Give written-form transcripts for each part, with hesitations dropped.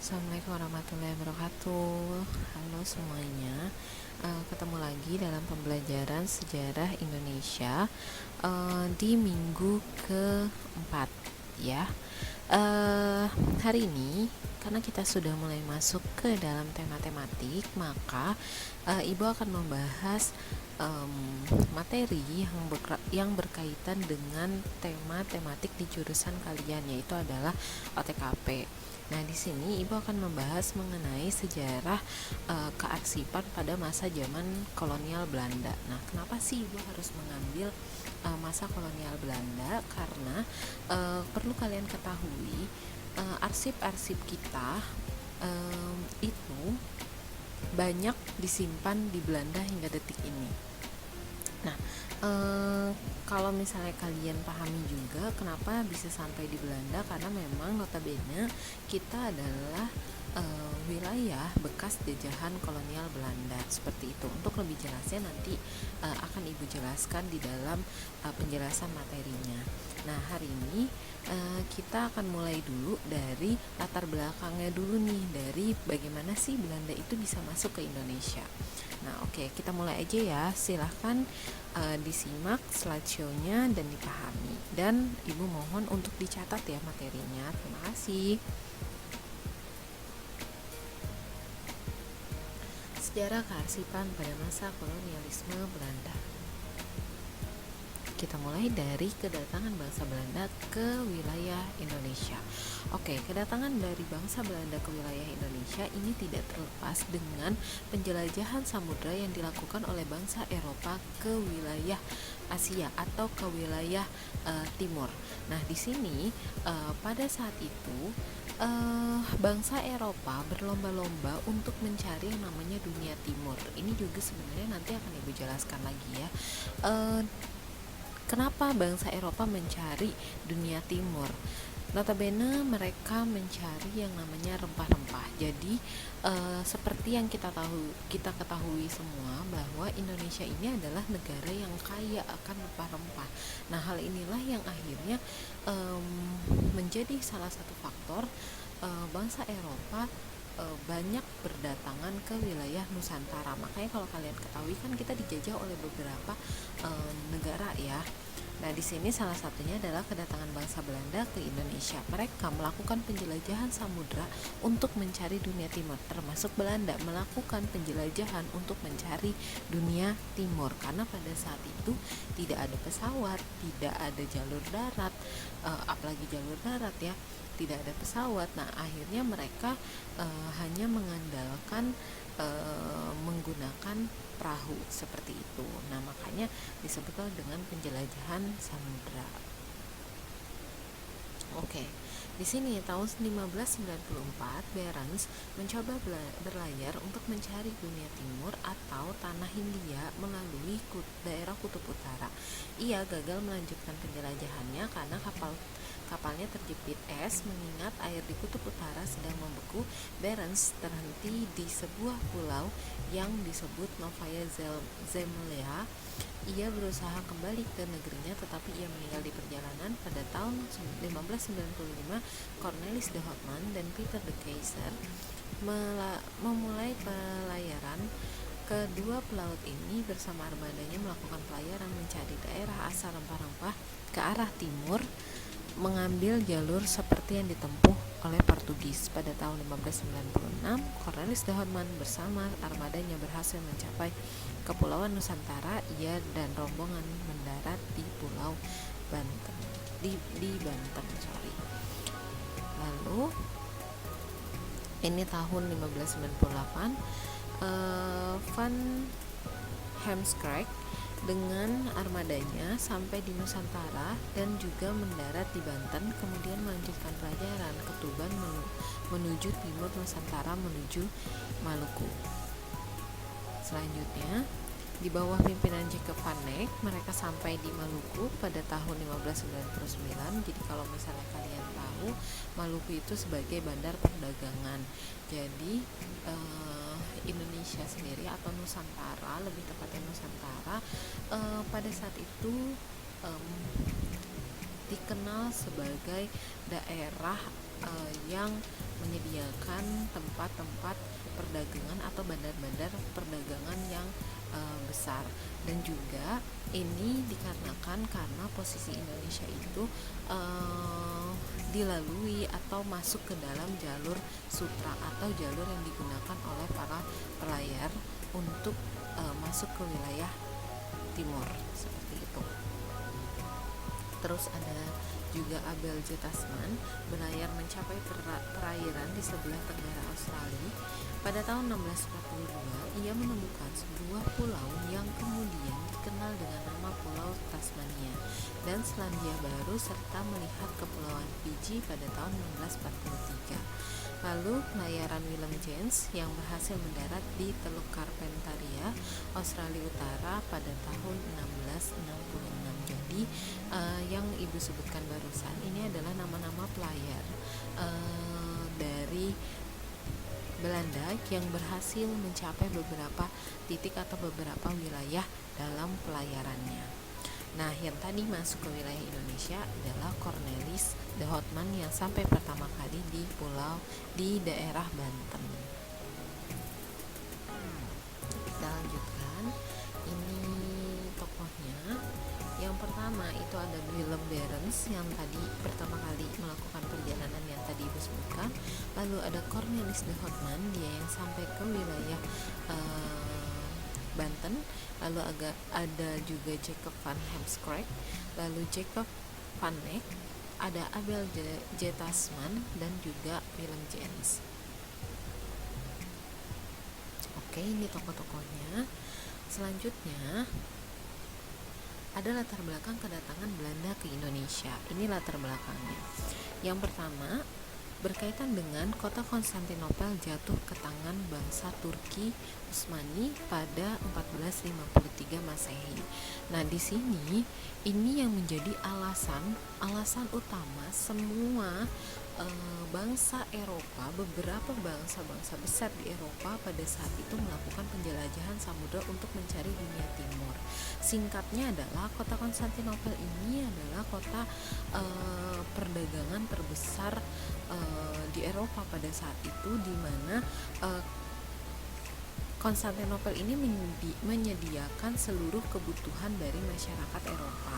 Assalamualaikum warahmatullahi wabarakatuh. Halo semuanya, ketemu lagi dalam pembelajaran sejarah Indonesia di minggu keempat ya. Hari ini karena kita sudah mulai masuk ke dalam tema tematik, maka Ibu akan membahas materi yang berkaitan dengan tema tematik di jurusan kalian, yaitu adalah OTKP. Nah, di sini Ibu akan membahas mengenai sejarah kearsipan pada masa zaman kolonial Belanda. Nah, kenapa sih Ibu harus mengambil masa kolonial Belanda? Karena perlu kalian ketahui, arsip-arsip kita itu banyak disimpan di Belanda hingga detik ini. Nah, kalau misalnya kalian pahami juga kenapa bisa sampai di Belanda, karena memang notabene kita adalah wilayah bekas jajahan kolonial Belanda, seperti itu. Untuk lebih jelasnya nanti akan Ibu jelaskan di dalam penjelasan materinya. Nah, hari ini kita akan mulai dulu dari latar belakangnya dulu nih, dari bagaimana sih Belanda itu bisa masuk ke Indonesia. Nah, oke, kita mulai aja ya. Silahkan disimak slideshow-nya dan dipahami. Dan Ibu mohon untuk dicatat ya materinya. Terima kasih. Sejarah kearsipan pada masa kolonialisme Belanda. Kita mulai dari kedatangan bangsa Belanda ke wilayah Indonesia. Oke, kedatangan dari bangsa Belanda ke wilayah Indonesia ini tidak terlepas dengan penjelajahan samudra yang dilakukan oleh bangsa Eropa ke wilayah Asia atau ke wilayah timur. Nah, di sini pada saat itu bangsa Eropa berlomba-lomba untuk mencari yang namanya dunia timur. Ini juga sebenarnya nanti akan Ibu jelaskan lagi ya. Kenapa bangsa Eropa mencari dunia timur? Notabene mereka mencari yang namanya rempah-rempah. Jadi seperti yang kita ketahui semua bahwa Indonesia ini adalah negara yang kaya akan rempah-rempah. Nah, hal inilah yang akhirnya menjadi salah satu faktor bangsa Eropa banyak berdatangan ke wilayah Nusantara. Makanya kalau kalian ketahui kan kita dijajah oleh beberapa negara ya. Nah, di sini salah satunya adalah kedatangan bangsa Belanda ke Indonesia. Mereka melakukan penjelajahan samudra untuk mencari dunia timur, termasuk Belanda melakukan penjelajahan untuk mencari dunia timur, karena pada saat itu tidak ada pesawat, tidak ada jalur darat, apalagi jalur darat ya, tidak ada pesawat. Nah, akhirnya mereka hanya mengandalkan menggunakan perahu seperti itu. Nah, makanya disebut dengan penjelajahan samudra. Oke. Di sini tahun 1594 Barents mencoba berlayar untuk mencari dunia timur atau tanah Hindia melalui daerah Kutub Utara. Ia gagal melanjutkan penjelajahannya karena kapalnya terjepit es. Mengingat air di Kutub Utara sedang membeku, Barents terhenti di sebuah pulau yang disebut Novaya Zemlya. Ia berusaha kembali ke negerinya, tetapi ia meninggal di perjalanan. Pada tahun 1595, Cornelis de Houtman dan Peter de Keyser memulai pelayaran. Kedua pelaut ini bersama armadanya melakukan pelayaran mencari daerah asal rempah-rempah ke arah timur, mengambil jalur seperti yang ditempuh oleh Portugis. Pada tahun 1596, Cornelis de Houtman bersama armadanya berhasil mencapai Kepulauan Nusantara. Ia dan rombongan mendarat di Pulau Banten, di Banten. Lalu ini tahun 1598, Van Heemskerck dengan armadanya sampai di Nusantara dan juga mendarat di Banten, kemudian melanjutkan pelajaran ke Tuban menuju timur Nusantara menuju Maluku. Selanjutnya, di bawah pimpinan Jacob van Eyck, mereka sampai di Maluku pada tahun 1599. Jadi kalau misalnya kalian tahu, Maluku itu sebagai bandar perdagangan. Jadi Indonesia sendiri atau Nusantara, lebih tepatnya Nusantara, pada saat itu dikenal sebagai daerah yang menyediakan tempat-tempat perdagangan atau bandar-bandar perdagangan yang besar. Dan juga ini dikarenakan karena posisi Indonesia itu dilalui atau masuk ke dalam jalur sutra atau jalur yang digunakan oleh para pelayar untuk masuk ke wilayah timur seperti itu. Terus ada juga Abel J. Tasman berlayar mencapai perairan di sebelah tenggara Australia. Pada tahun 1642, ia menemukan sebuah pulau yang kemudian dikenal dengan nama Pulau Tasmania dan Selandia Baru, serta melihat Kepulauan Fiji pada tahun 1643. Lalu pelayaran William James yang berhasil mendarat di Teluk Carpentaria, Australia Utara pada tahun 1666. Jadi yang ibu sebutkan barusan ini adalah nama-nama pelayar dari Belanda yang berhasil mencapai beberapa titik atau beberapa wilayah dalam pelayarannya. Nah, yang tadi masuk ke wilayah Indonesia adalah Cornelis de Houtman yang sampai pertama kali di daerah Banten. Kita lanjutkan. Ini tokohnya. Yang pertama itu ada Willem Barents yang tadi pertama kali melakukan perjalanan yang tadi ibu sebutkan. Lalu ada Cornelis de Houtman, dia yang sampai ke wilayah Banten. Lalu ada juga Jacob van Heemskerck, lalu Jacob van Eyck, ada Abel J. Tasman, dan juga Willem James. Oke, ini tokoh-tokohnya. Selanjutnya ada latar belakang kedatangan Belanda ke Indonesia. Ini latar belakangnya. Yang pertama, berkaitan dengan kota Konstantinopel jatuh ke tangan bangsa Turki Utsmani pada 1453 Masehi. Nah, di sini ini yang menjadi alasan utama semua bangsa Eropa, beberapa bangsa-bangsa besar di Eropa pada saat itu melakukan penjelajahan samudra untuk mencari dunia timur. Singkatnya adalah kota Konstantinopel ini adalah kota perdagangan terbesar di Eropa pada saat itu, di mana Konstantinopel ini menyediakan seluruh kebutuhan dari masyarakat Eropa.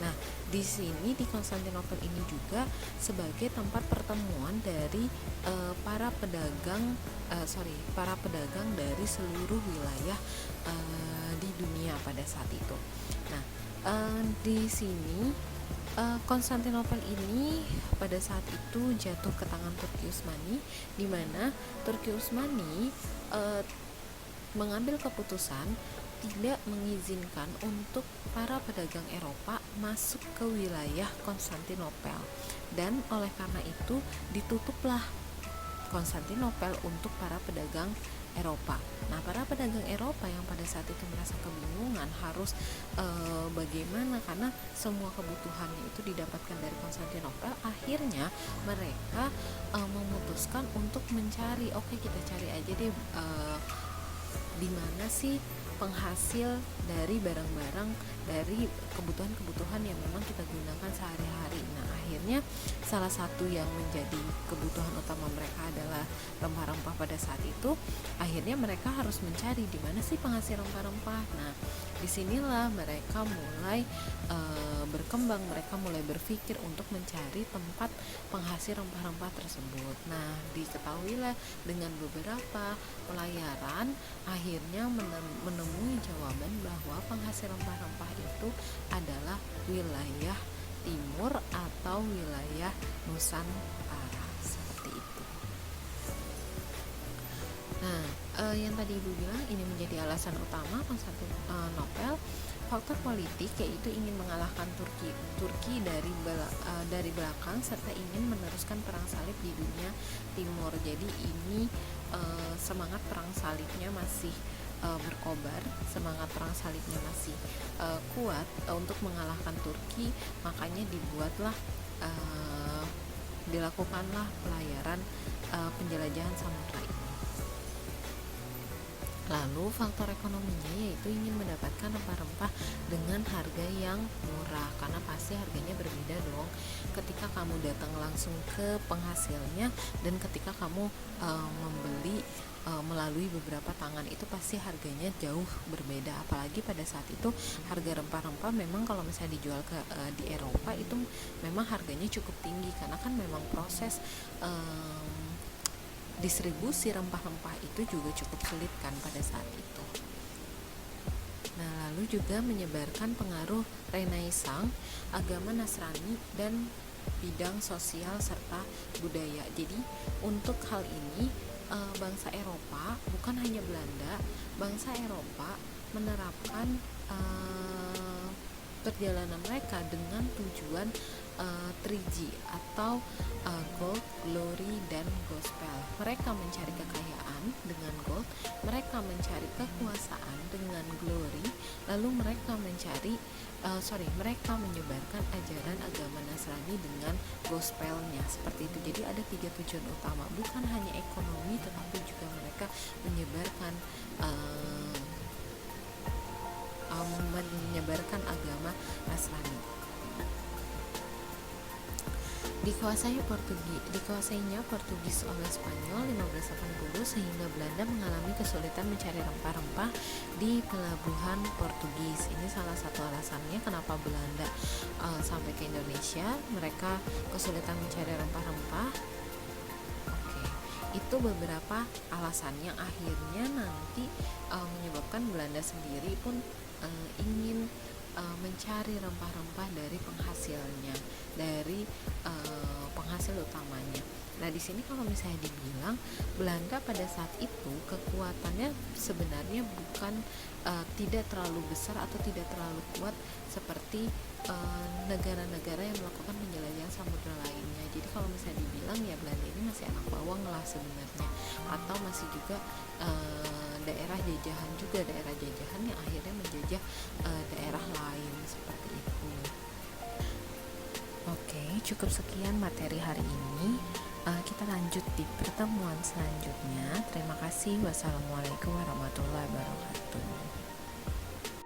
Nah, di sini di Konstantinopel ini juga sebagai tempat pertemuan dari para pedagang dari seluruh wilayah di dunia pada saat itu. Nah, di sini Konstantinopel ini pada saat itu jatuh ke tangan Turki Utsmani, di mana Turki Utsmani mengambil keputusan tidak mengizinkan untuk para pedagang Eropa masuk ke wilayah Konstantinopel, dan oleh karena itu ditutuplah Konstantinopel untuk para pedagang Eropa. Nah, para pedagang Eropa yang pada saat itu merasa kebingungan harus bagaimana, karena semua kebutuhannya itu didapatkan dari Konstantinopel, akhirnya mereka memutuskan untuk mencari, oke, kita cari aja deh di mana sih penghasil dari barang-barang, dari kebutuhan-kebutuhan yang memang kita gunakan sehari-hari. Nah, akhirnya salah satu yang menjadi kebutuhan utama mereka adalah rempah-rempah pada saat itu. Akhirnya mereka harus mencari di mana sih penghasil rempah-rempah. Nah, disinilah mereka mulai berkembang, mereka mulai berpikir untuk mencari tempat penghasil rempah-rempah tersebut. Nah, diketahuilah dengan beberapa pelayaran akhirnya menemui jawaban bahwa penghasil rempah-rempah itu adalah wilayah timur atau wilayah Nusantara, seperti itu. Nah, yang tadi ibu bilang ini menjadi alasan utama Konstantinopel. Faktor politik, yaitu ingin mengalahkan Turki dari belakang serta ingin meneruskan perang salib di dunia timur. Jadi ini semangat perang salibnya masih berkobar, semangat perang salibnya masih kuat untuk mengalahkan Turki, makanya dilakukanlah pelayaran penjelajahan samudra ini. Lalu faktor ekonominya yaitu ingin mendapatkan rempah-rempah dengan harga yang murah, karena pasti harganya berbeda dong ketika kamu datang langsung ke penghasilnya dan ketika kamu membeli melalui beberapa tangan, itu pasti harganya jauh berbeda. Apalagi pada saat itu harga rempah-rempah memang kalau misalnya dijual ke di Eropa itu memang harganya cukup tinggi, karena kan memang proses distribusi rempah-rempah itu juga cukup sulit kan pada saat itu. Nah, lalu juga menyebarkan pengaruh Renaissance, agama Nasrani, dan bidang sosial serta budaya. Jadi untuk hal ini bangsa Eropa, bukan hanya Belanda, bangsa Eropa menerapkan perjalanan mereka dengan tujuan 3G atau gold, glory, dan gospel. Mereka mencari kekayaan dengan gold, mereka mencari kekuasaan dengan glory, lalu mereka mereka menyebarkan ajaran agama Nasrani dengan gospelnya, seperti itu. Jadi ada 3 tujuan utama, bukan hanya ekonomi, tetapi juga mereka menyebarkan agama Nasrani. Dikuasainya Portugis oleh Spanyol 1580, sehingga Belanda mengalami kesulitan mencari rempah-rempah di pelabuhan Portugis. Ini salah satu alasannya kenapa Belanda sampai ke Indonesia, mereka kesulitan mencari rempah-rempah. Oke, itu beberapa alasan yang akhirnya nanti menyebabkan Belanda sendiri pun ingin mencari rempah-rempah dari penghasilnya, dari penghasil utamanya. Nah, di sini kalau misalnya dibilang Belanda pada saat itu kekuatannya sebenarnya bukan tidak terlalu besar atau tidak terlalu kuat seperti negara-negara yang melakukan penjelajahan samudra lainnya. Jadi kalau misalnya dibilang ya Belanda ini masih anak bawang lah sebenarnya, atau masih juga daerah jajahan yang akhirnya menjajah daerah lain, seperti itu. Oke, cukup sekian materi hari ini. Kita lanjut di pertemuan selanjutnya. Terima kasih. Wassalamualaikum warahmatullahi wabarakatuh.